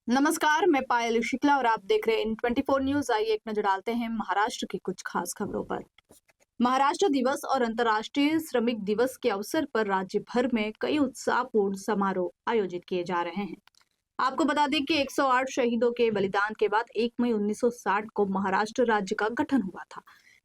नमस्कार, मैं पायल शुक्ला और आप देख रहे हैं इन 24 न्यूज। आइए एक नजर डालते हैं महाराष्ट्र की कुछ खास खबरों पर। महाराष्ट्र दिवस और अंतर्राष्ट्रीय श्रमिक दिवस के अवसर पर राज्य भर में कई उत्साहपूर्ण समारोह आयोजित किए जा रहे हैं। आपको बता दें कि 108 शहीदों के बलिदान के बाद 1 मई 1960 को महाराष्ट्र राज्य का गठन हुआ था।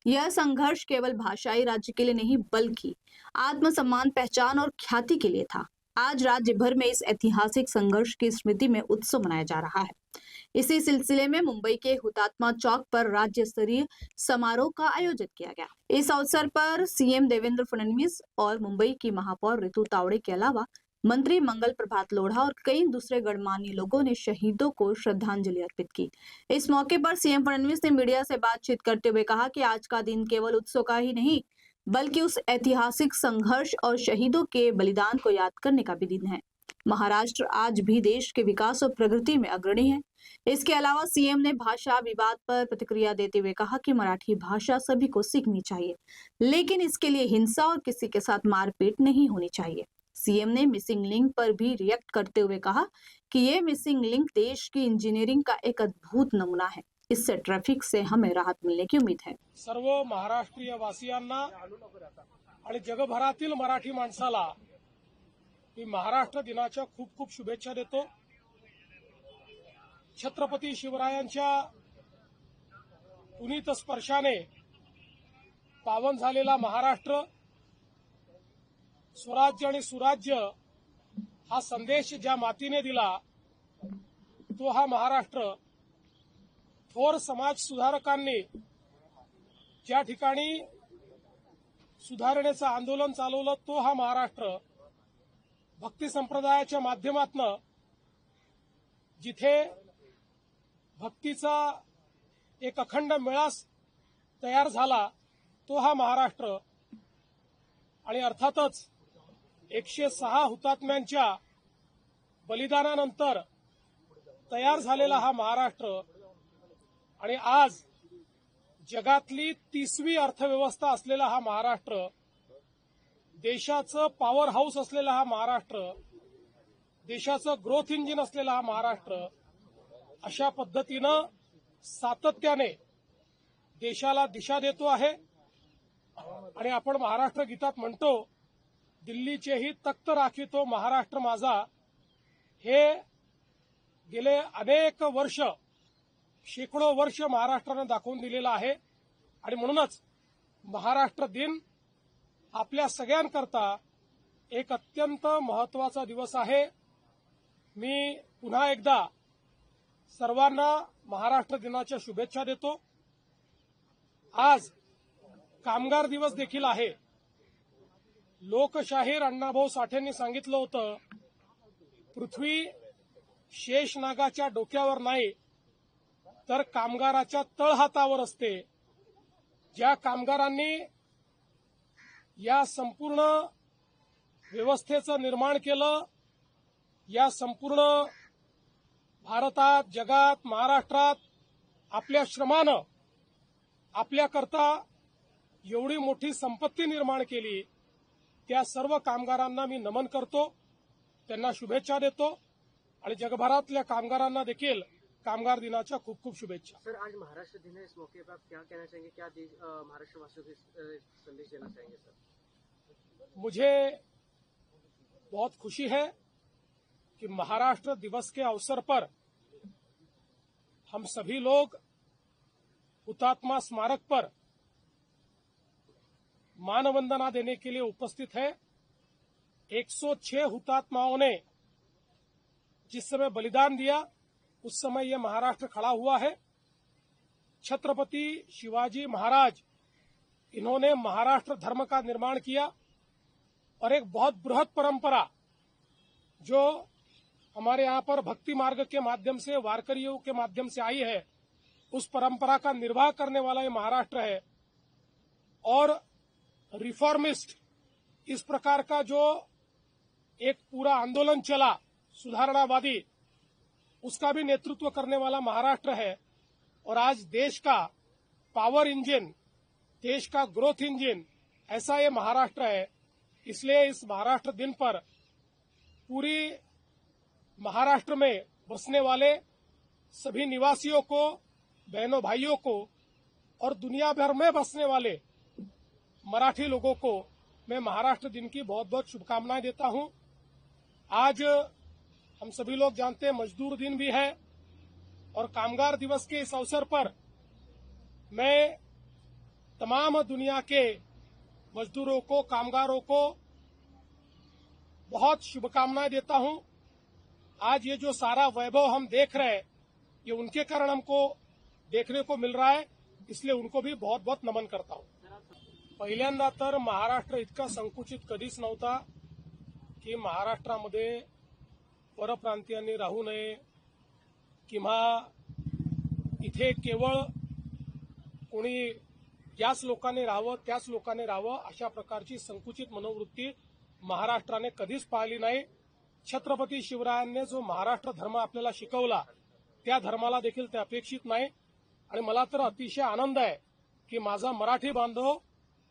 यह संघर्ष केवल भाषाई राज्य के लिए नहीं बल्कि आत्मसम्मान, पहचान और ख्याति के लिए था। आज राज्य भर में इस ऐतिहासिक संघर्ष की स्मृति में उत्सव मनाया जा रहा है। इसी सिलसिले में मुंबई के हुतात्मा चौक पर राज्य स्तरीय समारोह का आयोजित किया गया। इस अवसर पर सीएम देवेंद्र फडणवीस और मुंबई की महापौर ऋतु तावड़े के अलावा मंत्री मंगल प्रभात लोढ़ा और कई दूसरे गणमान्य लोगों ने शहीदों को श्रद्धांजलि अर्पित की। इस मौके पर सीएम फडणवीस ने मीडिया से बातचीत करते हुए कहा कि आज का दिन केवल उत्सव का ही नहीं बल्कि उस ऐतिहासिक संघर्ष और शहीदों के बलिदान को याद करने का भी दिन है। महाराष्ट्र आज भी देश के विकास और प्रगति में अग्रणी है। इसके अलावा सीएम ने भाषा विवाद पर प्रतिक्रिया देते हुए कहा कि मराठी भाषा सभी को सीखनी चाहिए, लेकिन इसके लिए हिंसा और किसी के साथ मारपीट नहीं होनी चाहिए। सीएम ने मिसिंग लिंक पर भी रिएक्ट करते हुए कहा कि ये मिसिंग लिंक देश की इंजीनियरिंग का एक अद्भुत नमूना है। इससे ट्रैफिक से हमें राहत मिलने की उम्मीद है। सर्व महाराष्ट्रीय वासियांना आणि जगभरातील मराठी माणसाला मी महाराष्ट्र दिनाच्या खूप खूप शुभेच्छा देतो। छत्रपती शिवरायांच्या पुनीत स्पर्शाने पावन झालेला महाराष्ट्र, स्वराज्य आणि सुराज्य हा संदेश ज्या मातीने दिला तो हा महाराष्ट्र, थोर समाज सुधारकांनी ज्या ठिकाणी सुधारणेचं आंदोलन चालवलं तो हा महाराष्ट्र, भक्ती संप्रदायाच्या माध्यमातून जिथे भक्तीचा एक अखंड मेळास तयार झाला तो हा महाराष्ट्र आणि अर्थातच 106 हुतात्म्यांच्या बलिदानानंतर तयार झालेला हा महाराष्ट्र आणि आज जगातली 30वी अर्थव्यवस्था असलेला हा महाराष्ट्र, देशाचं पॉवर हाऊस असलेला हा महाराष्ट्र, देशाचं ग्रोथ इंजिन असलेला हा महाराष्ट्र अशा पद्धतीनं सातत्याने देशाला दिशा देतो आहे। आणि आपण महाराष्ट्र गीतात म्हणतो, दिल्लीचेही तख्त राखितो महाराष्ट्र माझा। हे गेले अनेक वर्ष, शेकडो वर्ष महाराष्ट्राने दाखवून दिलेला आहे आणि म्हणूनच महाराष्ट्र दिन आपल्या सगळ्यांकरता एक अत्यंत महत्त्वाचा दिवस आहे। मी पुन्हा एकदा सर्वांना महाराष्ट्र दिनाच्या शुभेच्छा देतो। आज कामगार दिवस देखील आहे। लोकशाहीर अण्णाभाऊ साठेंनी सांगितलं होतं, पृथ्वी शेषनागाच्या डोक्यावर नाही तर कामगाराच्या तळहातावर असते। ज्या कामगारांनी या संपूर्ण व्यवस्थेचं निर्माण केलं, या संपूर्ण भारतात, जगात, महाराष्ट्रात आपल्या श्रमानं आपल्याकरता एवढी मोठी संपत्ती निर्माण केली, त्या सर्व कामगारांना मी नमन करतो, त्यांना शुभेच्छा देतो आणि जगभरातल्या कामगारांना देखील कामगार दिनाच्या खूप खूप शुभेच्छा। सर, आज महाराष्ट्र दिन है, इस मौके पर आप क्या कहना चाहेंगे, क्या महाराष्ट्र वासियों को संदेश देना चाहेंगे? सर, मुझे बहुत खुशी है कि महाराष्ट्र दिवस के अवसर पर हम सभी लोग हुतात्मा स्मारक पर मानवंदना देने के लिए उपस्थित है। 106 हुतात्माओं ने जिस समय बलिदान दिया उस समय ये महाराष्ट्र खड़ा हुआ है। छत्रपति शिवाजी महाराज, इन्होंने महाराष्ट्र धर्म का निर्माण किया और एक बहुत बृहत परंपरा जो हमारे यहाँ पर भक्ति मार्ग के माध्यम से, वारकरियों के माध्यम से आई है, उस परंपरा का निर्वाह करने वाला ये महाराष्ट्र है। और रिफॉर्मिस्ट, इस प्रकार का जो एक पूरा आंदोलन चला सुधारणावादी, उसका भी नेतृत्व करने वाला महाराष्ट्र है। और आज देश का पावर इंजन, देश का ग्रोथ इंजन ऐसा ये महाराष्ट्र है। इसलिए इस महाराष्ट्र दिन पर पूरी महाराष्ट्र में बसने वाले सभी निवासियों को, बहनों भाइयों को और दुनिया भर में बसने वाले मराठी लोगों को मैं महाराष्ट्र दिन की बहुत बहुत शुभकामनाएं देता हूं। आज हम सभी लोग जानते हैं मजदूर दिन भी है और कामगार दिवस के इस अवसर पर मैं तमाम दुनिया के मजदूरों को, कामगारों को बहुत शुभकामनाएं देता हूं। आज ये जो सारा वैभव हम देख रहे हैं ये उनके कारण हमको देखने को मिल रहा है, इसलिए उनको भी बहुत बहुत नमन करता हूं। पहिल्यांदा तर महाराष्ट्र इतका संकुचित कधीच नव्हता की महाराष्ट्रामध्ये परप्रांतीयांनी राहू नये किंवा इथे केवळ कोणी याच लोकांनी राहावं, त्याच लोकांनी राहावं अशा प्रकारची संकुचित मनोवृत्ती महाराष्ट्राने कधीच पाळली नाही। छत्रपती शिवरायांनी जो महाराष्ट्र धर्म आपल्याला शिकवला त्या धर्माला देखील ते अपेक्षित नाही आणि मला तर अतिशय आनंद आहे की माझा मराठी बांधव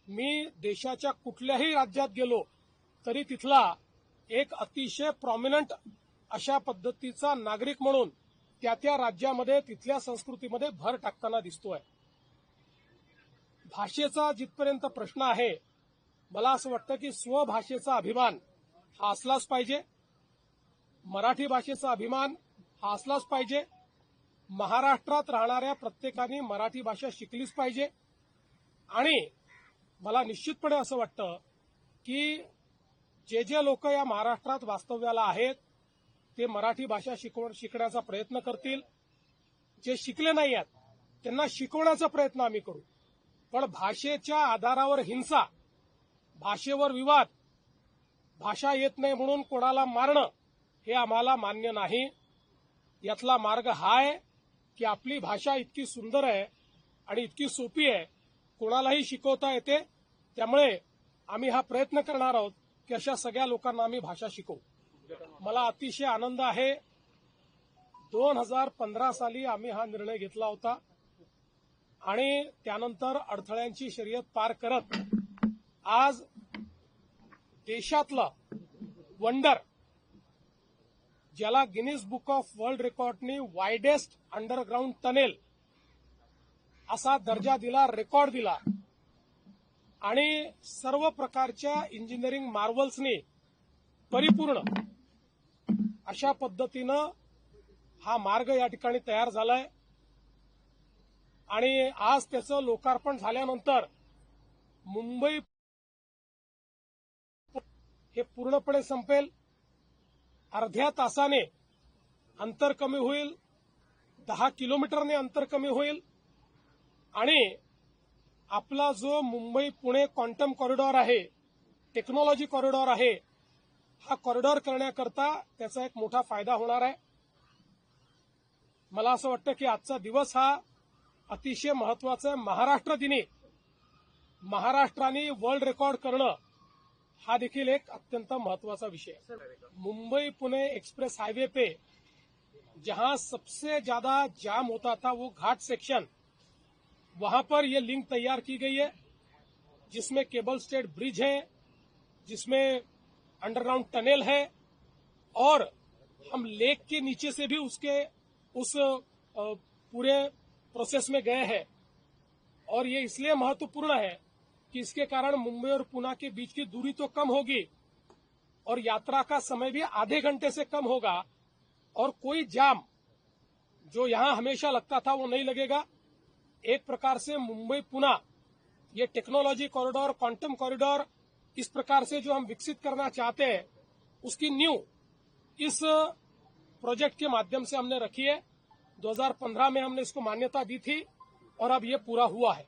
मी देशाच्या कुठल्याही राज्यात गेलो तरी तिथला एक अतिशय प्रॉमिनंट अशा पद्धतीचा नागरिक म्हणून त्या राज्यामध्ये तिथल्या संस्कृतीमध्ये भर टाकताना दिसतोय। भाषेचा जिथपर्यंत प्रश्न आहे मला असं वाटतं की स्वभाषेचा अभिमान हा असलाच पाहिजे, मराठी भाषेचा अभिमान हा असलाच पाहिजे। महाराष्ट्रात राहणाऱ्या प्रत्येकाने मराठी भाषा शिकलीच पाहिजे आणि मला निश्चितपणे असं वाटतं की जे लोक या महाराष्ट्रात वास्तव्याला आहेत ते मराठी भाषा शिकण्याचा प्रयत्न करतील। जे शिकले नाही आहेत त्यांना शिकवण्याचा प्रयत्न आम्ही करू, पण भाषेच्या आधारावर हिंसा, भाषेवर विवाद, भाषा येत नाही म्हणून कोणाला मारणं हे आम्हाला मान्य नाही। यातला मार्ग हा आहे की आपली भाषा इतकी सुंदर आहे आणि इतकी सोपी आहे, कोणालाही शिकवता येते। त्यामुळे आम्ही हा प्रयत्न करणार आहोत की अशा सगळ्या लोकांना आम्ही भाषा शिकवू। मला अतिशय आनंद आहे 2015 साली आम्ही हा निर्णय घेतला होता आणि त्यानंतर अडथळ्यांची शर्यत पार करत आज देशातलं वंडर ज्याला गिनीज बुक ऑफ वर्ल्ड रेकॉर्डनी वाइडेस्ट अंडरग्राउंड टनेल असा दर्जा दिला, रेकॉर्ड दिला आणि सर्व प्रकारच्या इंजिनिअरिंग मार्वल्सनी परिपूर्ण अशा पद्धतीनं हा मार्ग या ठिकाणी तयार झालाय आणि आज त्याचं लोकार्पण झाल्यानंतर मुंबई हे पूर्णपणे संपेल। अर्ध्या तासाने अंतर कमी होईल, 10 किलोमीटरने अंतर कमी होईल आणि आपला जो मुंबई पुणे क्वांटम कॉरिडॉर आहे, टेक्नॉलॉजी कॉरिडॉर आहे, हा कॉरिडॉर करण्याकरता त्याचा एक मोठा फायदा होणार आहे। मला असं वाटतं की आजचा दिवस हा अतिशय महत्वाचा आहे। महाराष्ट्र दिनी महाराष्ट्राने वर्ल्ड रेकॉर्ड करणं हा देखील एक अत्यंत महत्वाचा विषय है। मुंबई पुणे एक्सप्रेस हाईवे पे जहां सबसे ज्यादा जाम होता था वो घाट सेक्शन, वहां पर ये लिंक तैयार की गई है जिसमें केबल स्टेड ब्रिज है, जिसमें अंडरग्राउंड टनल है और हम लेक के नीचे से भी उस पूरे प्रोसेस में गए हैं और ये इसलिए महत्वपूर्ण है कि इसके कारण मुंबई और पुणे के बीच की दूरी तो कम होगी और यात्रा का समय भी आधे घंटे से कम होगा और कोई जाम जो यहां हमेशा लगता था वो नहीं लगेगा। एक प्रकार से मुंबई पुणे ये टेक्नोलॉजी कॉरिडोर, क्वांटम कॉरिडोर इस प्रकार से जो हम विकसित करना चाहते हैं उसकी नींव इस प्रोजेक्ट के माध्यम से हमने रखी है। 2015 में हमने इसको मान्यता दी थी और अब ये पूरा हुआ है।